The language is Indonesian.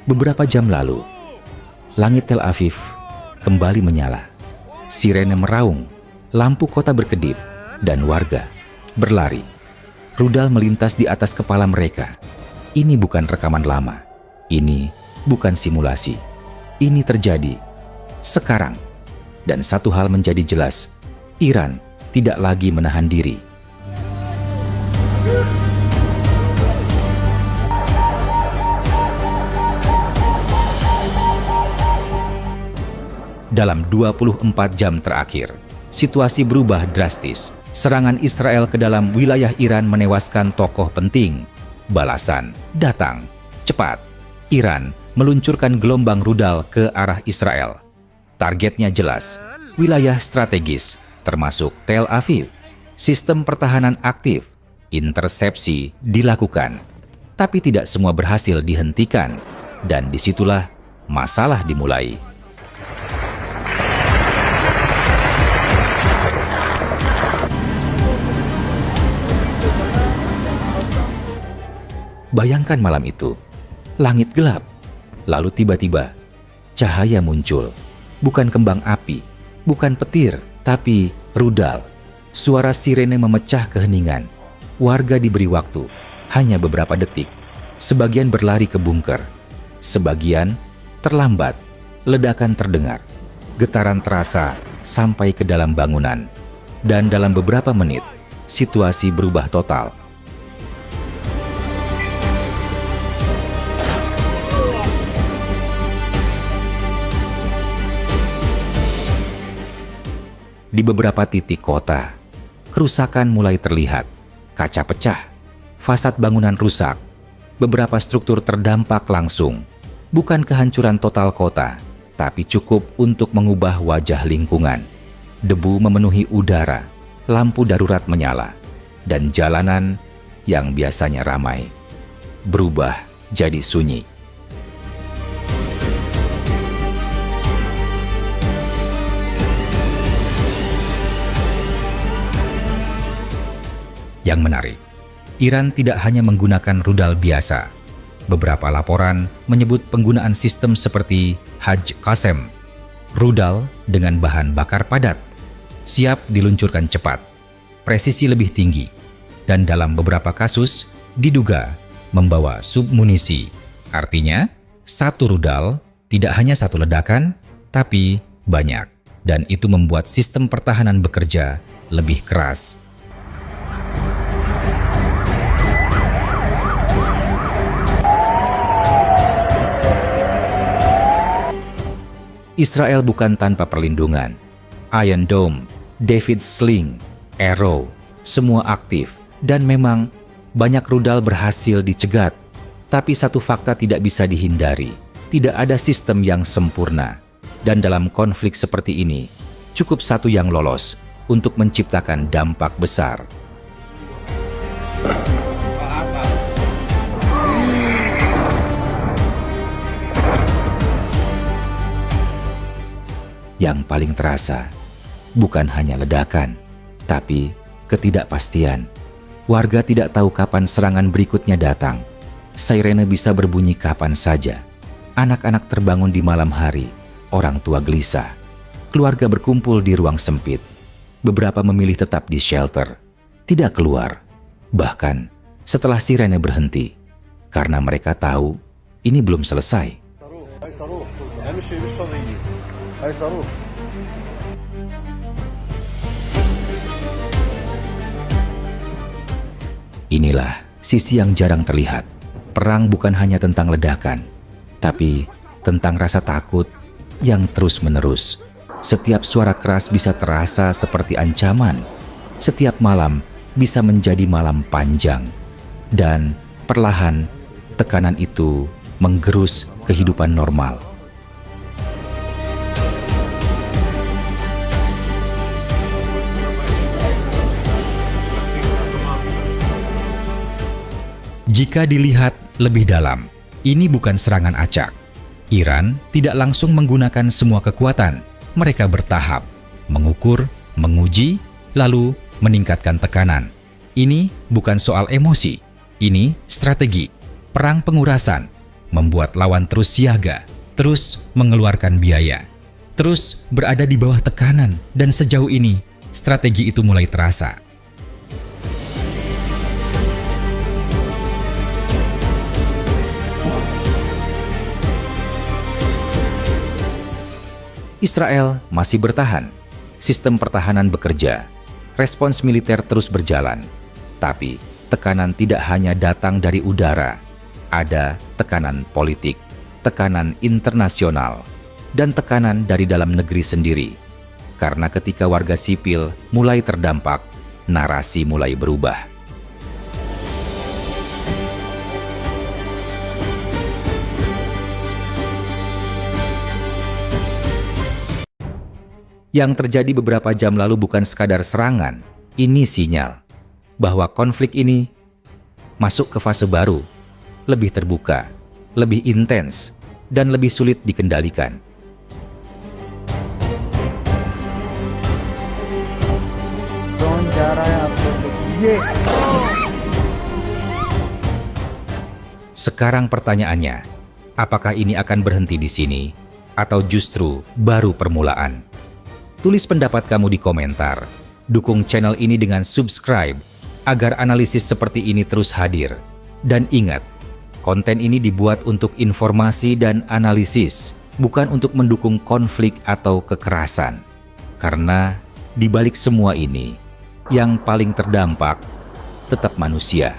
Beberapa jam lalu, langit Tel Aviv kembali menyala. Sirene meraung, lampu kota berkedip, dan warga berlari. Rudal melintas di atas kepala mereka. Ini bukan rekaman lama. Ini bukan simulasi. Ini terjadi sekarang. Dan satu hal menjadi jelas, Iran tidak lagi menahan diri. Dalam 24 jam terakhir, situasi berubah drastis. Serangan Israel ke dalam wilayah Iran menewaskan tokoh penting. Balasan datang cepat. Iran meluncurkan gelombang rudal ke arah Israel. Targetnya jelas, wilayah strategis, termasuk Tel Aviv. Sistem pertahanan aktif, intersepsi dilakukan. Tapi tidak semua berhasil dihentikan, dan disitulah masalah dimulai. Bayangkan malam itu, langit gelap, lalu tiba-tiba cahaya muncul. Bukan kembang api, bukan petir, tapi rudal. Suara sirene memecah keheningan. Warga diberi waktu, hanya beberapa detik. Sebagian berlari ke bunker, sebagian terlambat. Ledakan terdengar, getaran terasa sampai ke dalam bangunan. Dan dalam beberapa menit, situasi berubah total. Di beberapa titik kota, kerusakan mulai terlihat. Kaca pecah, fasad bangunan rusak, beberapa struktur terdampak langsung. Bukan kehancuran total kota, tapi cukup untuk mengubah wajah lingkungan. Debu memenuhi udara, lampu darurat menyala, dan jalanan yang biasanya ramai berubah jadi sunyi. Yang menarik, Iran tidak hanya menggunakan rudal biasa. Beberapa laporan menyebut penggunaan sistem seperti Haj Qasem, rudal dengan bahan bakar padat, siap diluncurkan cepat, presisi lebih tinggi, dan dalam beberapa kasus diduga membawa submunisi. Artinya, satu rudal tidak hanya satu ledakan, tapi banyak, dan itu membuat sistem pertahanan bekerja lebih keras. Israel bukan tanpa perlindungan. Iron Dome, David Sling, Arrow, semua aktif, dan memang banyak rudal berhasil dicegat. Tapi satu fakta tidak bisa dihindari, tidak ada sistem yang sempurna. Dan dalam konflik seperti ini, cukup satu yang lolos untuk menciptakan dampak besar. Yang paling terasa bukan hanya ledakan, tapi ketidakpastian. Warga tidak tahu kapan serangan berikutnya datang. Sirene bisa berbunyi kapan saja. Anak-anak terbangun di malam hari, orang tua gelisah. Keluarga berkumpul di ruang sempit. Beberapa memilih tetap di shelter, tidak keluar. Bahkan setelah sirene berhenti, karena mereka tahu ini belum selesai. Inilah sisi yang jarang terlihat. Perang bukan hanya tentang ledakan, tapi tentang rasa takut yang terus-menerus. Setiap suara keras bisa terasa seperti ancaman. Setiap malam bisa menjadi malam panjang. Dan perlahan tekanan itu menggerus kehidupan normal. Jika dilihat lebih dalam, ini bukan serangan acak. Iran tidak langsung menggunakan semua kekuatan. Mereka bertahap, mengukur, menguji, lalu meningkatkan tekanan. Ini bukan soal emosi, ini strategi, perang pengurasan. membuat lawan terus siaga, terus mengeluarkan biaya, terus berada di bawah tekanan, dan sejauh ini strategi itu mulai terasa. Israel masih bertahan, sistem pertahanan bekerja, respons militer terus berjalan. Tapi tekanan tidak hanya datang dari udara, ada tekanan politik, tekanan internasional, dan tekanan dari dalam negeri sendiri. Karena ketika warga sipil mulai terdampak, narasi mulai berubah. Yang terjadi beberapa jam lalu bukan sekadar serangan, ini sinyal bahwa konflik ini masuk ke fase baru, lebih terbuka, lebih intens, dan lebih sulit dikendalikan. Sekarang pertanyaannya, apakah ini akan berhenti di sini atau justru baru permulaan? Tulis pendapat kamu di komentar. Dukung channel ini dengan subscribe agar analisis seperti ini terus hadir. Dan ingat, konten ini dibuat untuk informasi dan analisis, bukan untuk mendukung konflik atau kekerasan. Karena di balik semua ini, yang paling terdampak tetap manusia.